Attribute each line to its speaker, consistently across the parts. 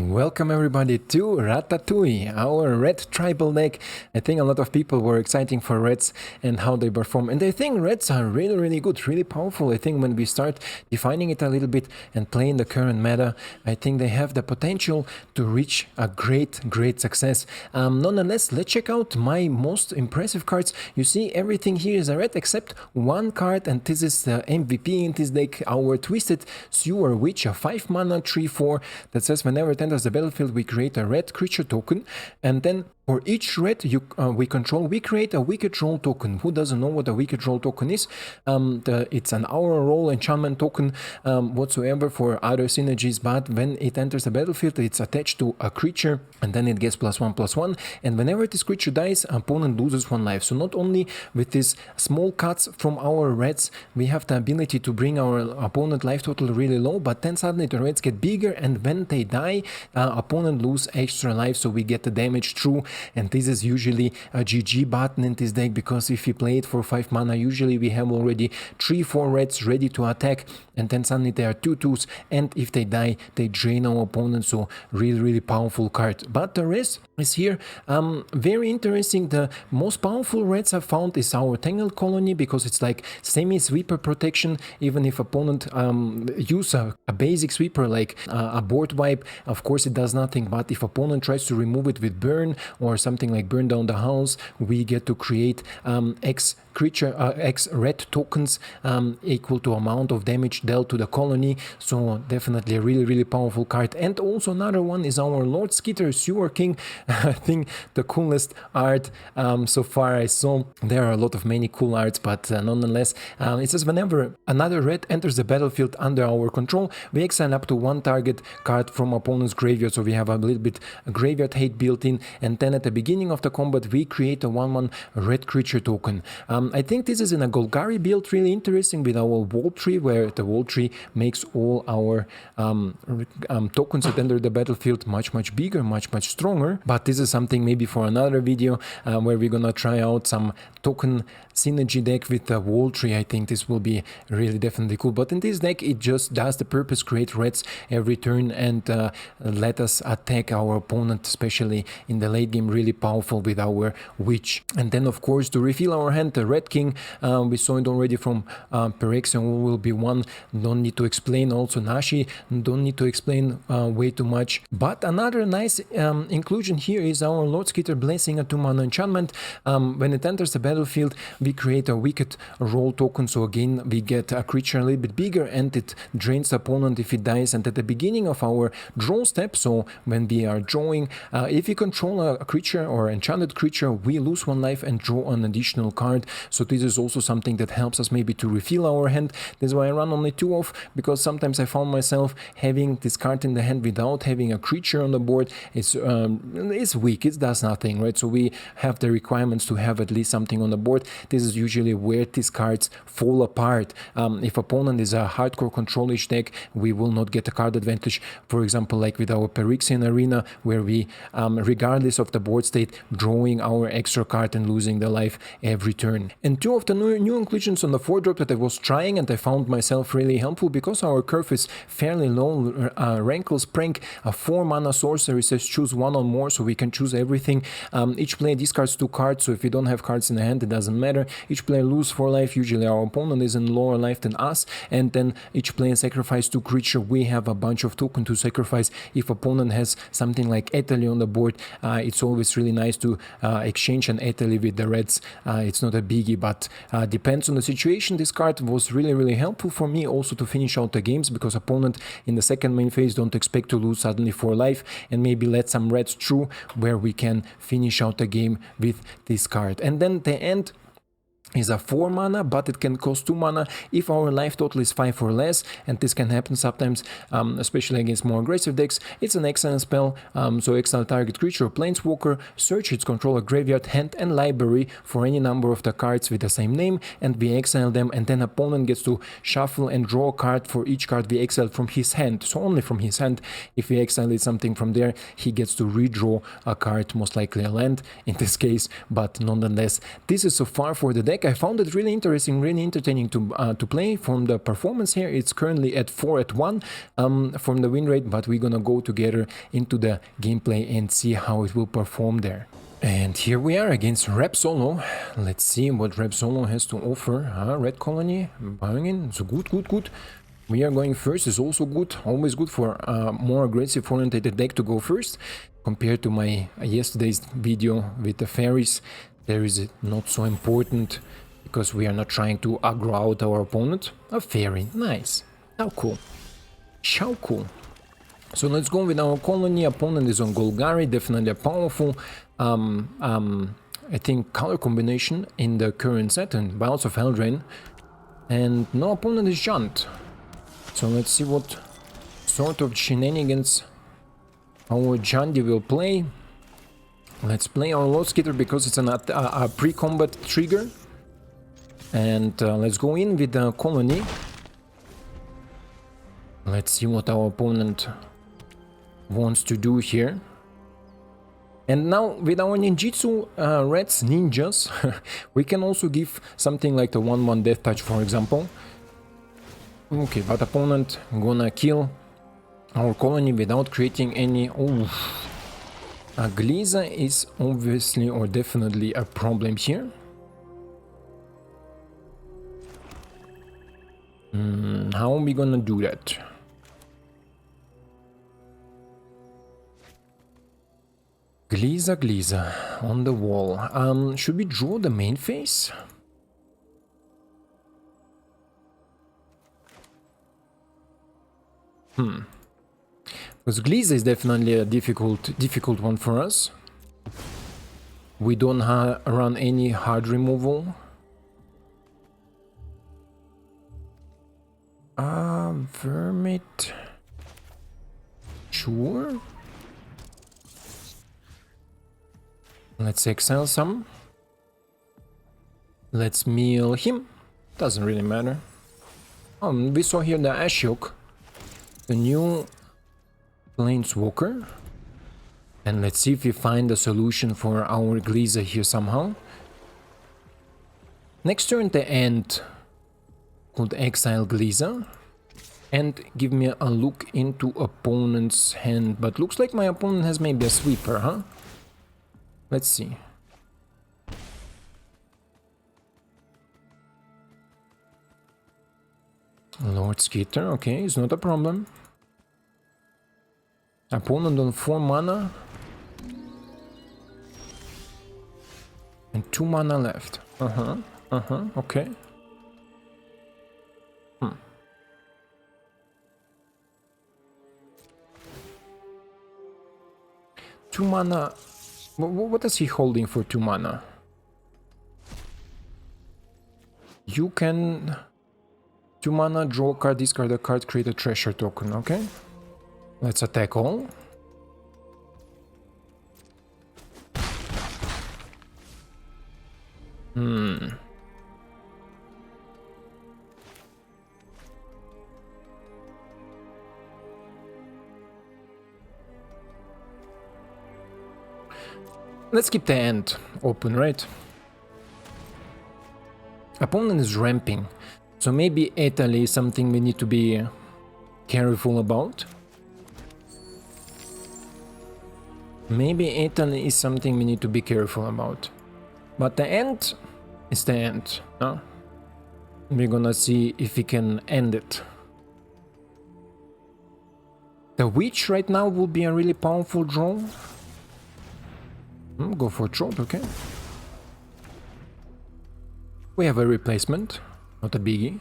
Speaker 1: Welcome everybody to Ratatouille, our red tribal deck. I think a lot of people were exciting for reds and how they perform, and I think reds are really good, really powerful. I think when we start defining it a little bit and playing the current meta, I think they have the potential to reach a great success. Nonetheless, let's check out my most impressive cards. You see, everything here is a red except one card, and this is the MVP in this deck, our Twisted Sewer Witch, a 5 mana 3/4 that says whenever it enters the battlefield, we create a red creature token, and then for each red we control, we create a Wicked Roll token. Who doesn't know what a Wicked Roll token is? It's an Aura Roll enchantment token whatsoever for other synergies, but when it enters the battlefield, it's attached to a creature, and then it gets +1/+1, and whenever this creature dies, opponent loses 1 life. So not only with these small cuts from our reds, we have the ability to bring our opponent life total really low, but then suddenly the reds get bigger, and when they die, opponent lose extra life, so we get the damage through. And this is usually a GG button in this deck, because if we play it for 5 mana, usually we have already 3-4 reds ready to attack, and then suddenly there are 2/2s, and if they die, they drain our opponent. So really powerful card. But the rest is here very interesting. The most powerful reds I found is our Tangled Colony, because it's like semi-sweeper protection. Even if opponent use a basic sweeper like a board wipe, of course it does nothing, but if opponent tries to remove it with burn or something like burn down the house, we get to create X red tokens equal to amount of damage dealt to the colony. So definitely a really powerful card. And also another one is our Lord Skitter Sewer King. I think the coolest art so far I saw. There are a lot of many cool arts, but nonetheless, it says whenever another red enters the battlefield under our control, we exile up to 1 target card from opponent's graveyard. So we have a little bit graveyard hate built in, and then at the beginning of the combat we create a 1/1 red creature token. I think this is in a Golgari build, really interesting, with our wall tree, where the wall tree makes all our tokens that enter the battlefield much bigger, much stronger. But this is something maybe for another video where we're gonna try out some token synergy deck with the wall tree. I think this will be really definitely cool. But in this deck, it just does the purpose, create reds every turn and let us attack our opponent, especially in the late game, really powerful with our witch. And then of course, to refill our hand, the Red King, we saw it already from Perexion, will be one, don't need to explain. Also Nashi, don't need to explain way too much. But another nice inclusion here is our Lord Skitter Blessing, a 2 mana enchantment. When it enters the battlefield, we create a Wicked Roll token. So again, we get a creature a little bit bigger, and it drains the opponent if it dies. And at the beginning of our draw step, so when we are drawing, if we control a creature or enchanted creature, we lose 1 life and draw an additional card. So this is also something that helps us maybe to refill our hand. This is why I run only 2 off, because sometimes I found myself having this card in the hand without having a creature on the board. It's weak, it does nothing, right? So we have the requirements to have at least something on the board. This is usually where these cards fall apart. If opponent is a hardcore control-ish deck, we will not get a card advantage. For example, like with our Perexian Arena, where we, regardless of the board state, drawing our extra card and losing the life every turn. And 2 of the new inclusions on the 4-drop that I was trying and I found myself really helpful, because our curve is fairly low. Rankle's Prank, a 4 mana sorcery, says choose 1 or more, so we can choose everything. Each player discards 2 cards, so if we don't have cards in the hand, it doesn't matter. Each player loses 4 life, usually our opponent is in lower life than us, and then each player sacrifices 2 creature. We have a bunch of tokens to sacrifice. If opponent has something like Etali on the board, it's always really nice to exchange an Etali with the reds. It's not a biggie, but depends on the situation. This card was really helpful for me also to finish out the games, because opponent in the second main phase don't expect to lose suddenly 4 life, and maybe let some reds through, where we can finish out the game with this card. And then the end is a 4 mana, but it can cost 2 mana if our life total is 5 or less, and this can happen sometimes, especially against more aggressive decks. It's an exile spell, so exile target creature or planeswalker, search its controller graveyard, hand and library for any number of the cards with the same name, and we exile them, and then opponent gets to shuffle and draw a card for each card we exiled from his hand, so only from his hand. If we exiled something from there, he gets to redraw a card, most likely a land in this case, but nonetheless, this is so far for the deck. deck. I found it really interesting, really entertaining to play. From the performance here, it's currently at 4-1 from the win rate, but we're gonna go together into the gameplay and see how it will perform there. And here we are against Rep Solo. Let's see what Rep Solo has to offer. Red Colony, buying in, so good. We are going first, is also good, always good for a more aggressive oriented deck to go first. Compared to my yesterday's video with the fairies, there is not so important because we are not trying to aggro out our opponent. A fairy, nice. How cool. How cool. So let's go with our colony. Opponent is on Golgari, definitely a powerful I think color combination in the current set, and Biles of Eldraine. And no opponent is Jant. So let's see what sort of shenanigans our Jandi will play. Let's play our Lord Skitter because it's a pre-combat trigger. And let's go in with the colony. Let's see what our opponent wants to do here. And now with our ninjutsu reds, ninjas, we can also give something like the 1/1 death touch, for example. Okay, but opponent gonna kill our colony without creating any... Oh, Gliza is obviously or definitely a problem here. How are we gonna do that? Gliza on the wall. Should we draw the main phase? Because Gliza is definitely a difficult one for us. We don't run any hard removal. Vermit. Sure. Let's exile some. Let's mill him. Doesn't really matter. We saw here the Ashiok, the new Planeswalker. And let's see if we find a solution for our Gliza here somehow. Next turn the end could exile Gliza and give me a look into opponent's hand. But looks like my opponent has maybe a sweeper, huh? Let's see. Lord Skitter, okay, it's not a problem. Opponent on 4 mana. And 2 mana left. Okay. 2 mana. What is he holding for 2 mana? You can 2 mana, draw a card, discard a card, create a treasure token, okay? Let's attack all. Let's keep the end open, right? Opponent is ramping, so maybe Italy is something we need to be careful about. Maybe Italy is something we need to be careful about. But the end is the end, no? We're gonna see if we can end it. The Witch right now will be a really powerful draw. Go for Troll, okay. We have a replacement, not a biggie.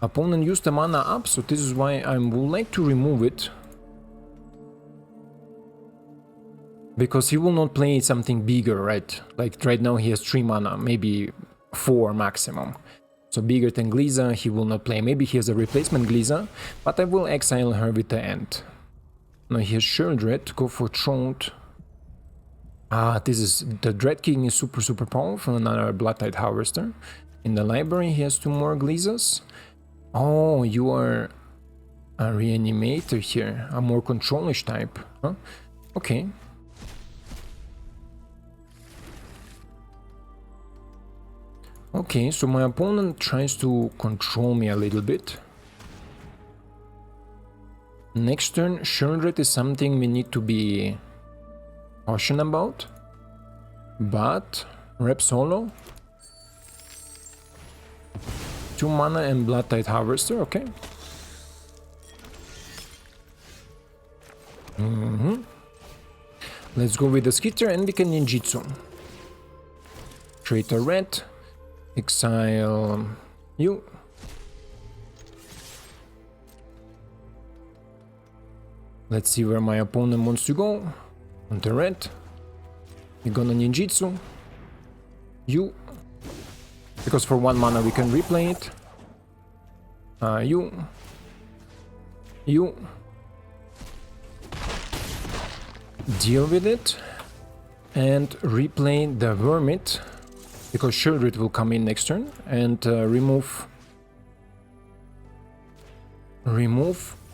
Speaker 1: Opponent used the mana up, so this is why I would like to remove it. Because he will not play something bigger, right? Like right now he has 3 mana, maybe 4 maximum. So bigger than Gliza he will not play. Maybe he has a replacement Gliza, but I will exile her with the end. Now he has Sheldred, go for Trond. This is... the Dread King is super powerful, another Blood Tide Harvester. In the library he has 2 more Glizas. Oh, you are a reanimator here, a more controlish type, huh? Okay. Okay, so my opponent tries to control me a little bit. Next turn, Shieldred is something we need to be cautious about. But Rep Solo, 2 mana and Blood Tide Harvester, okay. Let's go with the Skitter and we can ninjutsu. Trade a red, exile you. Let's see where my opponent wants to go. On the red. We're gonna ninjutsu. You. Because for 1 mana we can replay it. You. Deal with it. And replay the Vermit. Because Shieldred will come in next turn. And remove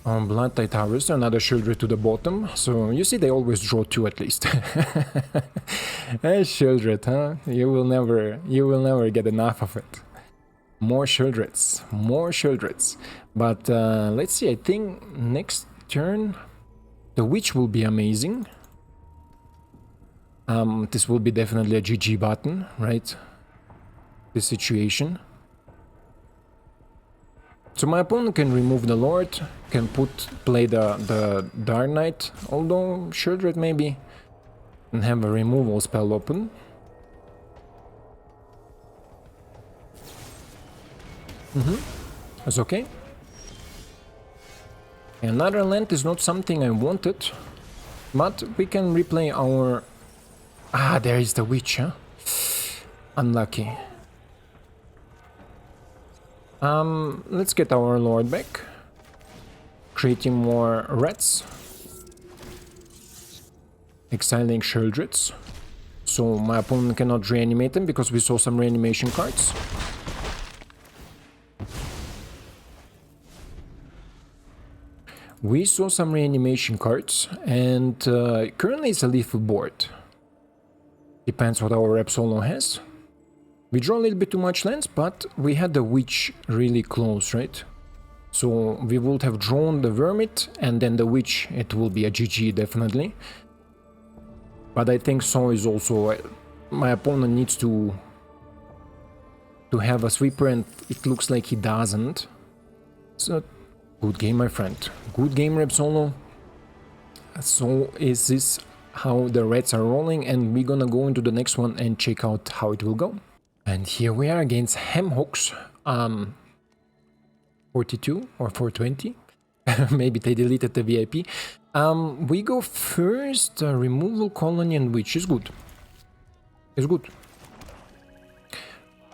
Speaker 1: Blood Tide Harvester, another Shieldred to the bottom. So you see they always draw 2 at least. Shieldred, huh? You will never get enough of it. More Shieldreds. But let's see, I think next turn the Witch will be amazing. This will be definitely a GG button, right? This situation. So my opponent can remove the Lord, can play the Dark Knight, although Shieldred maybe, and have a removal spell open. That's okay. Another land is not something I wanted, but we can replay our... Ah, there is the Witch, huh? Unlucky. Let's get our Lord back. Creating more reds. Exiling Shieldreds. So my opponent cannot reanimate them because we saw some reanimation cards. We saw some reanimation cards and currently it's a lethal board. Depends what our Rep Solo has. We draw a little bit too much lands, but we had the Witch really close, right? So we would have drawn the Vermit and then the Witch, it will be a GG definitely. But I think so is also... my opponent needs to have a sweeper and it looks like he doesn't. So, good game, my friend. Good game, Rep Solo. So is this how the Reds are rolling, and we're gonna go into the next one and check out how it will go. And here we are against Hemhooks, 42 or 420. Maybe they deleted the VIP. We go first, removal, colony, and witch is good. It's good.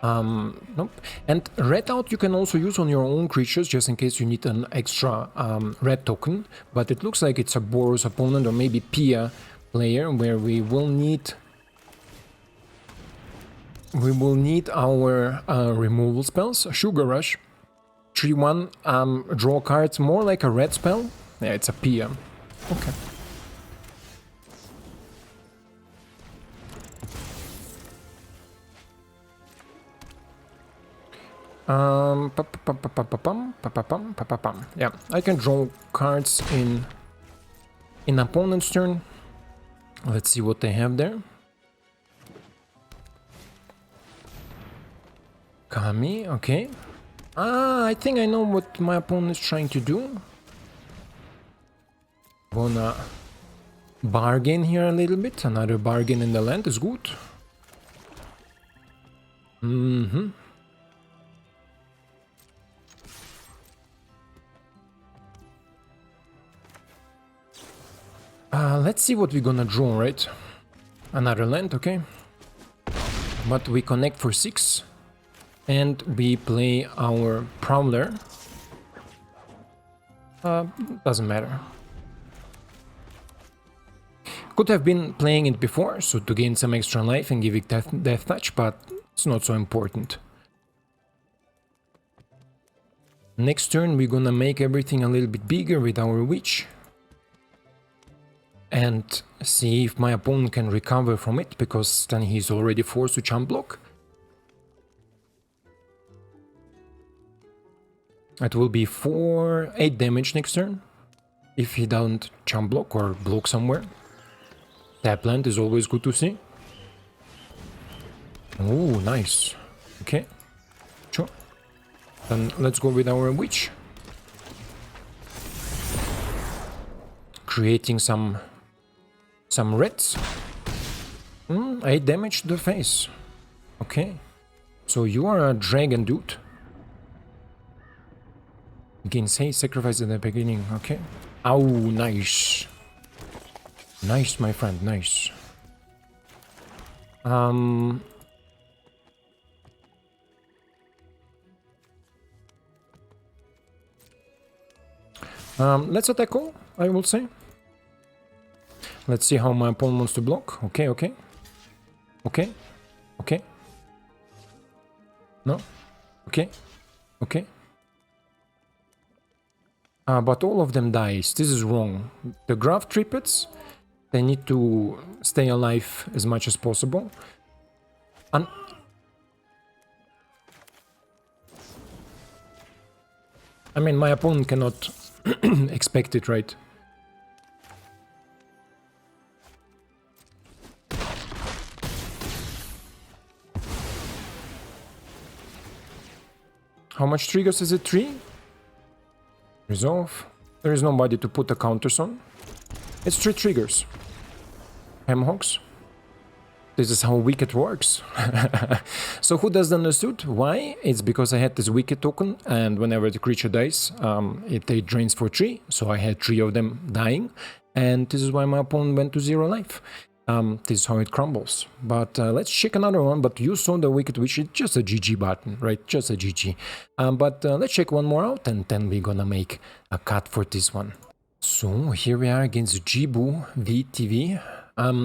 Speaker 1: Nope. And red out you can also use on your own creatures, just in case you need an extra red token. But it looks like it's a Boros opponent or maybe Pia player, where we will need our removal spells. Sugar Rush, 3-1, draw cards, more like a red spell. Yeah, it's a Pia. Okay. Yeah, I can draw cards in opponent's turn. Let's see what they have there. Kami, okay. I think I know what my opponent is trying to do. Wanna bargain here a little bit. Another bargain in the land is good. Let's see what we're gonna draw, right? Another land, okay. But we connect for 6. And we play our Prowler. Doesn't matter. Could have been playing it before, so to gain some extra life and give it death touch, but it's not so important. Next turn we're gonna make everything a little bit bigger with our Witch. And see if my opponent can recover from it, because then he's already forced to chump block. It will be 8 damage next turn. If he don't jump block or block somewhere. Tap land is always good to see. Oh, nice. Okay. Sure. Then let's go with our witch. Creating some reds. 8 damage to the face. Okay. So you are a dragon dude. Again, say sacrifice at the beginning. Okay. Oh, nice. Nice, my friend, nice. Let's attack all, I will say. Let's see how my opponent wants to block. Okay, okay. Okay. Okay. No. Okay. Okay. But all of them dies. This is wrong. The graph tripets, they need to stay alive as much as possible. I mean, my opponent cannot expect it, right? How much triggers is it? 3? Resolve. There is nobody to put the counters on. It's 3 triggers. Hemhawks. This is how Wicked works. So who doesn't understood? Why? It's because I had this Wicked token, and whenever the creature dies, it drains for 3. So I had 3 of them dying, and this is why my opponent went to 0 life. This is how it crumbles. But let's check another one. But you saw the Wicked Witch, it's just a GG button, right? Just a GG. But let's check one more out, and then we're gonna make a cut for this one. So here we are against Jibu VTV.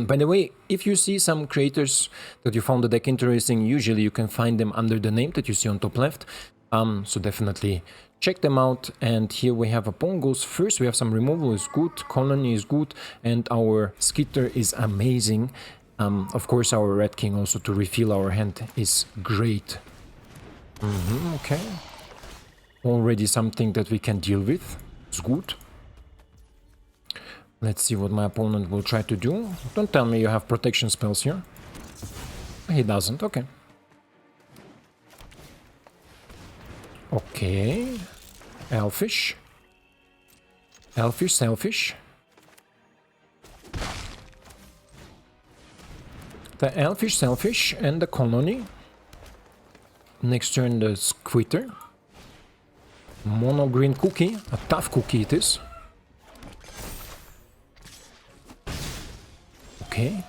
Speaker 1: By the way, if you see some creators that you found the deck interesting, usually you can find them under the name that you see on top left. So definitely check them out. And here we have opponent goes first. We have some removal is good, colony is good, and our skitter is amazing. Of course, our Red King also to refill our hand is great. Okay. Already something that we can deal with. It's good. Let's see what my opponent will try to do. Don't tell me you have protection spells here. He doesn't, okay. Okay. Elfish. Elfish, selfish. The elfish, selfish, and the colony. Next turn the squitter. Mono green cookie. A tough cookie it is. Okay.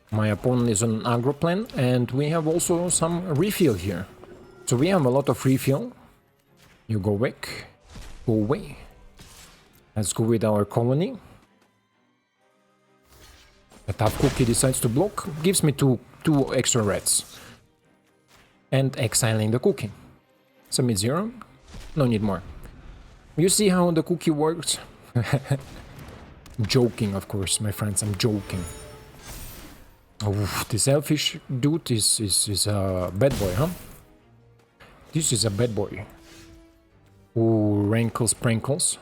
Speaker 1: My opponent is on aggro plan, and we have also some refill here. So we have a lot of refill. You go back. Go away. Let's go with our colony. The tough cookie decides to block. Gives me two extra reds. And exiling the cookie. Submit 0. No need more. You see how the cookie works? Joking, of course, my friends, I'm joking. Oh, this elfish dude is a bad boy, huh? This is a bad boy. Ooh, rankles, prankles.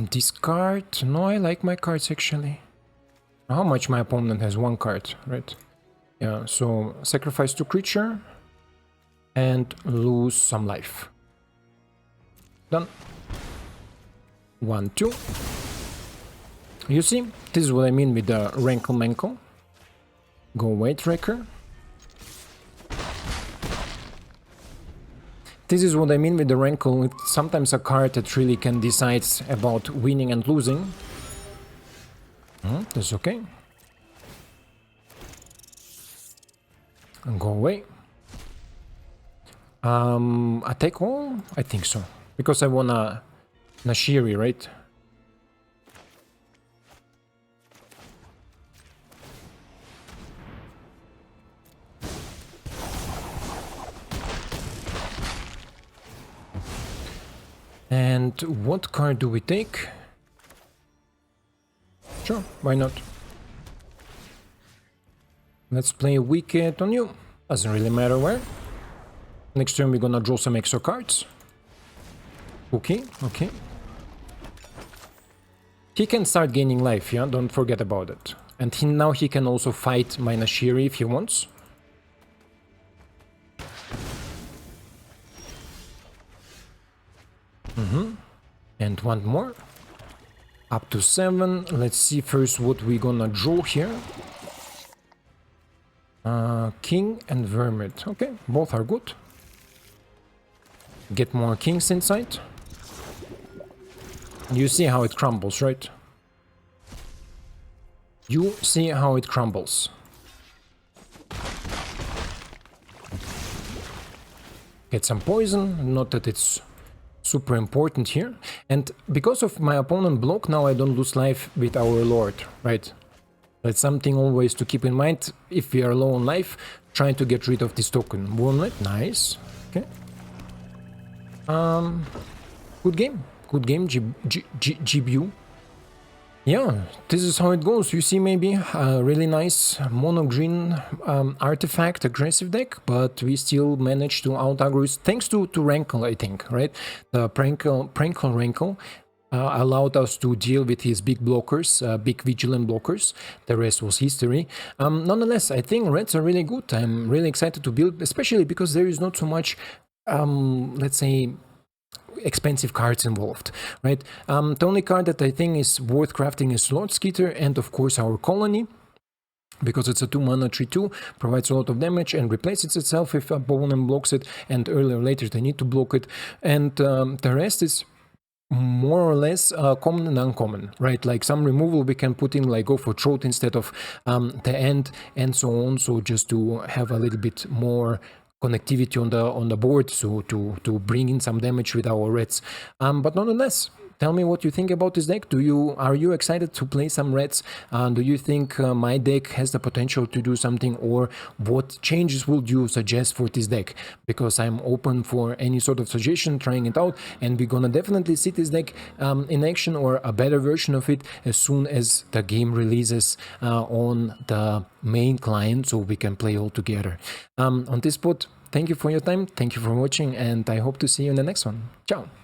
Speaker 1: Discard? No, I like my cards actually. How much my opponent has? 1 card, right? Yeah, so sacrifice 2 creature. And lose some life. Done. 1, 2. You see, this is what I mean with the rankle mankle. Go away, tracker. This is what I mean with the rankle. It's sometimes a card that really can decide about winning and losing. That's okay. And go away. Attack all? I think so. Because I want a Nashiri, right? And what card do we take? Sure, why not? Let's play Wicked on you. Doesn't really matter where. Next turn we're gonna draw some extra cards. Okay, okay. He can start gaining life, yeah? Don't forget about it. And now he can also fight minus Shiri if he wants. And one more. Up to 7. Let's see first what we're gonna draw here. King and Vermit. Okay, both are good. Get more kings inside. You see how it crumbles, right? You see how it crumbles. Get some poison, not that it's super important here. And because of my opponent block, now I don't lose life with our lord, right? That's something always to keep in mind. If we are low on life, trying to get rid of this token. Wormlet, nice. Okay. Good game. Good game, GBU. Yeah, this is how it goes. You see maybe a really nice mono-green artifact aggressive deck, but we still managed to out-aggro thanks to Rankle, I think, right? The Prankle Rankle allowed us to deal with his big blockers, big vigilant blockers. The rest was history. Nonetheless, I think reds are really good. I'm really excited to build, especially because there is not so much, let's say, expensive cards involved, right? The only card that I think is worth crafting is Lord Skeeter and of course our Colony, because it's a 2-mana 3/2, provides a lot of damage and replaces itself if a opponent blocks it, and earlier or later they need to block it. And the rest is more or less common and uncommon, right? Like some removal we can put in, like go for Throat instead of the End and so on, so just to have a little bit more connectivity on the board, so to bring in some damage with our reds. But nonetheless, tell me what you think about this deck. Are you excited to play some reds? Do you think my deck has the potential to do something, or what changes would you suggest for this deck? Because I'm open for any sort of suggestion, trying it out, and we're gonna definitely see this deck in action, or a better version of it, as soon as the game releases on the main client, so we can play all together. On this spot, thank you for your time, thank you for watching, and I hope to see you in the next one. Ciao!